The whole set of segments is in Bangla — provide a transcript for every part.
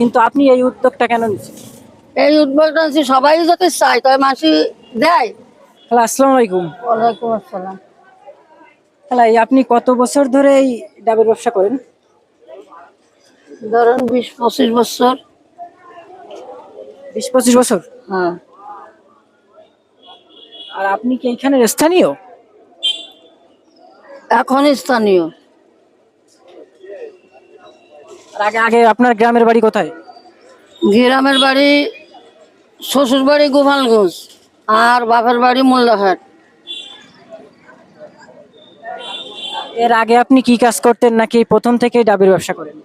কিন্তু আপনি এই উদ্যোগটা কেন নিচ্ছেন? এই উদ্যোগটা হচ্ছে সবাই যাতে চায় তাই মাসি দেয়। হ্যালো, আসসালামু আলাইকুম। ওয়ালাইকুম আসসালাম। হ্যালো, আপনি কত বছর ধরে এই ডাবের ব্যবসা করেন? ধরুন 20-25 বছর। 20-25 বছর। হ্যাঁ, আর আপনি কি এখানের স্থানীয়? এখন স্থানীয়। আর আগে আগে আপনার গ্রামের বাড়ি কোথায়? গ্রামের বাড়ি, শ্বশুর বাড়ি গোপালগঞ্জ আর বাপের বাড়ি মোল্লাহাট। এর আগে আপনি কি কাজ করতেন নাকি এই প্রথম থেকেই ডাবের ব্যবসা করেন?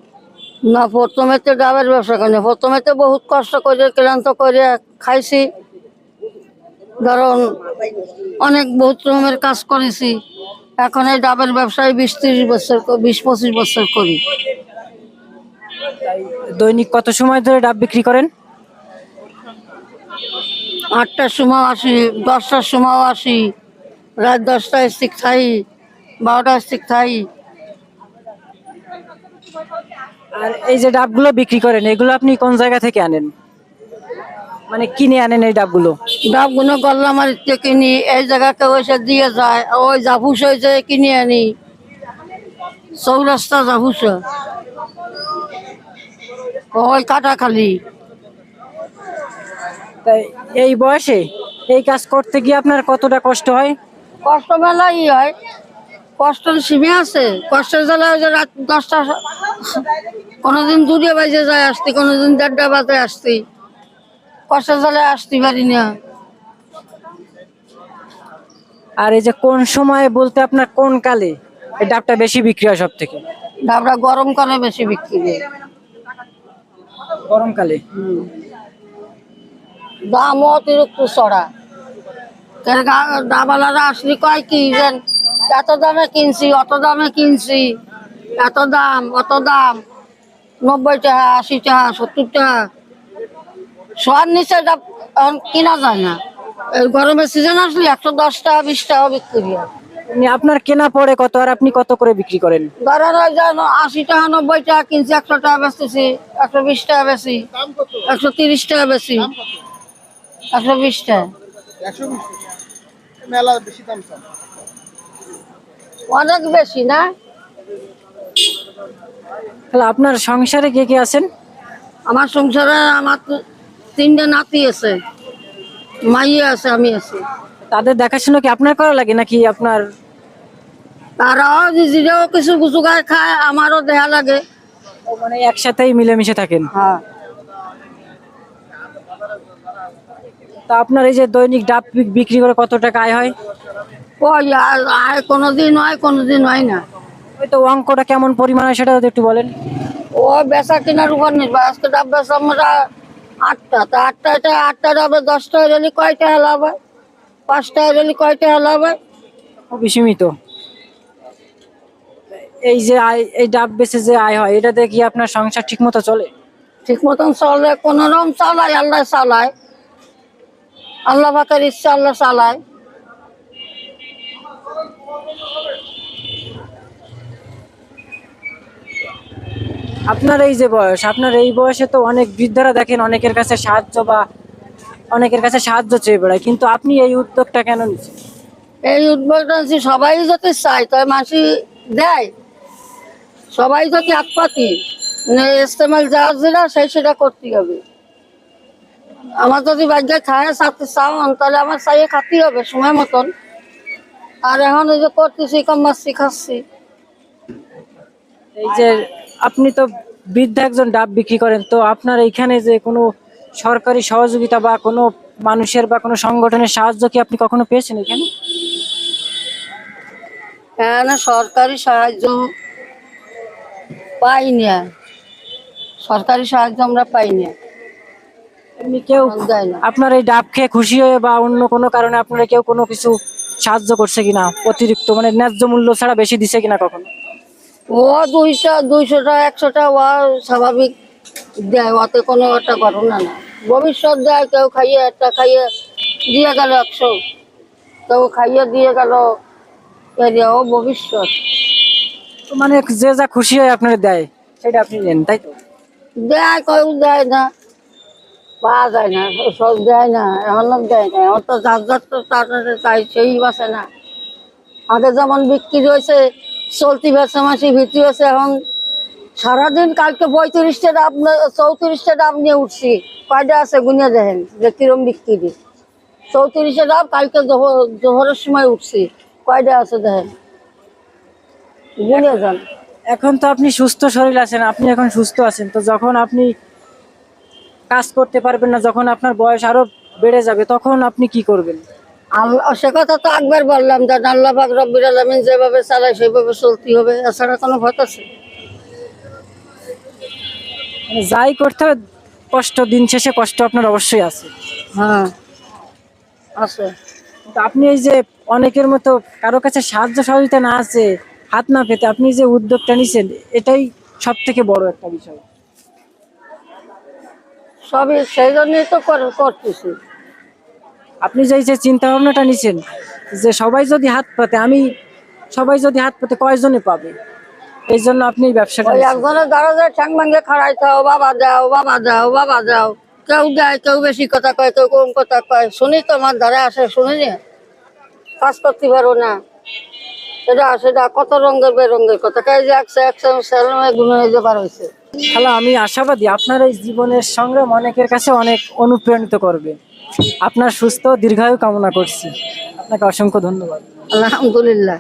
না, প্রথমে তো ডাবের ব্যবসা করি, প্রথমে তো বহুত কষ্ট করে ক্লান্ত করে খাইছি। ধরুন অনেক বহুত রকমের কাজ করেছি। এখন এই ডাবের ব্যবসায় 20-30 বছর 20-25 বছর করি। দৈনিক কত সময় ধরে ডাব বিক্রি করেন? 8টার সময় আসি, 10টার সময় আসি, রাত 10টায় স্টিক খাই, 12টায় স্টিক খাই। আর এই যে ডাবগুলো বিক্রি করেন এগুলো আপনি কোন জায়গা থেকে আনেন? মানে কিনে আনেন এই ডাবগুলো? ডাবগুলো গল্লামারির থেকে কিনি, এই জায়গাকে ওইসে দিয়ে যায়, ওই জাফুস হয়েছে কিনে আনি, চৌরাস্তা জাফুস, ওই কাটাখালি। তাই এই বয়সে এই কাজ করতে গিয়ে আপনার কতটা কষ্ট হয়? কষ্ট মেলাই হয়, কষ্টের সীমে আছে। কষ্টের জ্বালা ওই যে রাত 10টা, কোনোদিন 2টা বাজে যায় আসতে, কোনোদিন 1:30 বাজে আসতে। কষ্টের জ্বালায় আসতে পারি না। আর এই যে কোন সময় বলতে আপনার কোন কালে এই ডাবটা বেশি বিক্রি হয় সব থেকে? ডাবরা গরমকালে বেশি বিক্রি হয়। গরমকালে। দাম অতিরিক্ত চড়া। ডাবালারা আসলে কয় কি যেন এত দামে কিনছি, অত দামে কিনছি, এত দাম অত দাম, 90 টাকা, 80 টাকা, 70 টাকা। সোয়ার নিচে ডাব এখন কিনা যায় না। এই গরমের সিজন আসলে 110 টাকা 20 টাকা বিক্রি হয়। মানে আপনার কেনা পড়ে কত আর আপনি কত করে বিক্রি করেন? ধরেন ওই যে 80 টাকা 90 টাকা কিনছি, 100 টাকা বেচতেছি, 120 টাকা বেশি, 130 টাকা বেশি, 120 টাকা। অনেক বেশি না? তাহলে আপনার সংসারে কে কে আছেন? আমার সংসারে আমার তো 3টে নাতি আছে, মাইয়া আছে, আমি আছি। তাদের দেখাশোনা কি আপনার করা লাগে নাকি আপনার? তারাও নিজেরাও কিছু কিছু খায়, আমারও দেয়া লাগে। মানে একসাথেই মিলেমিশে থাকেন? হ্যাঁ, তা আপনার এই যে দৈনিক ডাব বিক্রি করে কত টাকা আয় হয়? ওই আর কোনোদিন হয় কোনোদিন হয় না। ওই তো অঙ্কটা কেমন পরিমাণ হয় সেটা যদি একটু বলেন। ও বেচা কেনার উপর নির্ভর। আজকে ডাব বেচা আমরা 8টা, তা 8টা ডাবে 10 টাকা হলে কয়টা লাভ হয়? 5 টাকা হলে কয়টা লাভ হয়? খুবই সীমিত। এই যে আয়, এই ডাব বেচে যে আয় হয় এটা দিয়ে কি আপনার সংসার ঠিক মতো চলে? ঠিক মতন চলে, কোন রকম চালায়, আল্লাহ চালায়, আল্লাহ পাকের ইচ্ছা, আল্লাহ চালায়। আপনার এই যে বয়স, আপনার এই বয়সে তো অনেক বৃদ্ধরা দেখেন অনেকের কাছে সাহায্য বা অনেকের কাছে সাহায্য চেয়ে বেড়ায়, কিন্তু আপনি এই উদ্যোগটা কেন নিচ্ছেন? এই উদ্যোগটা হচ্ছে সবাই যাতে চায় তাই মাসি দেয়। সবাই যদি একপাতি ইস্তেমাল যার যেটা সেই সেটা করতে হবে। আমার যদি বাড়িতে খায় চাতে চাওয়ান তাহলে আমার চাইয়ে খাতেই হবে সময় মতন। আর এখন এই যে করতেছি, কম মাসি খাচ্ছি। এই যে আপনি তো বৃদ্ধ একজন ডাব বিক্রি করেন, তো আপনার এইখানে যে কোনো সরকারি সহযোগিতা বা কোনো মানুষের বা কোনো সংগঠনের সাহায্য কি আপনি কখনো পেয়েছেন এখানে? এখানে সরকারি সাহায্য পাই না, সরকারি সাহায্য আমরা পাই না, এমনি কেউ দেয় না। আপনার এই ডাব খেয়ে খুশি হয়ে বা অন্য কোনো কারণে আপনারা কেউ কোনো কিছু সাহায্য করছে কিনা, অতিরিক্ত মানে ন্যায্য মূল্য ছাড়া বেশি দিছে কিনা কখনো? ও 200 200 টাকা 100 টাকা ও স্বাভাবিক দেয়, ওতে কোনো একটা ঘটনা না। ভবিষ্যৎ দেয়, কেউ খাইয়ে একটা খাইয়ে দিয়ে গেল 100, কেউ খাইয়ে দিয়ে গেল, ও ভবিষ্যৎ। তো মানে যে যা খুশি হয় আপনারা দেয় সেটা আপনি নেন, তাই তো? দেয় কেউ দেয় না, পাওয়া যায় না, সব দেয় না, এমন দেয় না। এখন তো যার যার তো তাই সেই বাসে না। আগে যেমন বিক্রি হয়েছে, চলতি বেচা মাসি বিক্রি হয়েছে, এখন সারাদিন কালকে 35টা ডাব 34টা ডাব নিয়ে উঠছি। কয়টা আছে গুনে দেখেন যে কিরম বিক্রি। 34টা ডাব কালকে জোহরের সময় উঠছি, কয়টা আছে দেখেন, গুনে যান। এখন তো আপনি সুস্থ শরীর আছেন, আপনি এখন সুস্থ আছেন, তো যখন আপনি কাজ করতে পারবেন না, যখন আপনার বয়স আরো বেড়ে যাবে, তখন আপনি কি করবেন? আল্লাহ, সে কথা তো একবার বললাম যে আল্লাহ পাক রব্বুল আলামিন যেভাবে চালায় সেভাবে চলতে হবে, এছাড়া কোনো পথ আছে? মানে যাই করতে হবে, কষ্ট, দিন শেষে কষ্ট আপনার অবশ্যই আছে। হ্যাঁ, আছে। তো আপনি এই যে অনেকের মতো কারো কাছে সাহায্য সহযোগিতা না আছে, হাত না পেতে আপনি যে উদ্যোগটা নিছেন, এটাই সব থেকে বড় একটা বিষয়। সবই সেই জন্যই তো করতেছি। আপনি যে এই যে চিন্তা ভাবনাটা নিছেন যে সবাই যদি হাত পাতে, সবাই যদি হাত পাতে কয়জনে পাবে, এই জন্য আপনি এই ব্যবসাটা ওই নিছেন। একজনের দরজায় ঠ্যাং ভাঙে খাড়াইতে, ও বাবা দাও, বাবা দাও, বাবা দাও। কেউ দেয়, কেউ বেশি কথা কয়, কেউ কম কথা কয়। শুনি তো আমার ধারে আসে, শুনিনি কাজ করতে পারো না, সেটা সেটা কত রঙের বেরঙের কথা। কে যে একশো গুণে যেতে পার হয়েছে। খালা, আমি আশাবাদী আপনার এই জীবনের সংগ্রাম অনেকের কাছে অনেক অনুপ্রাণিত করবে। আপনার সুস্থ দীর্ঘায়ু কামনা করছি। আপনাকে অসংখ্য ধন্যবাদ। আলহামদুলিল্লাহ।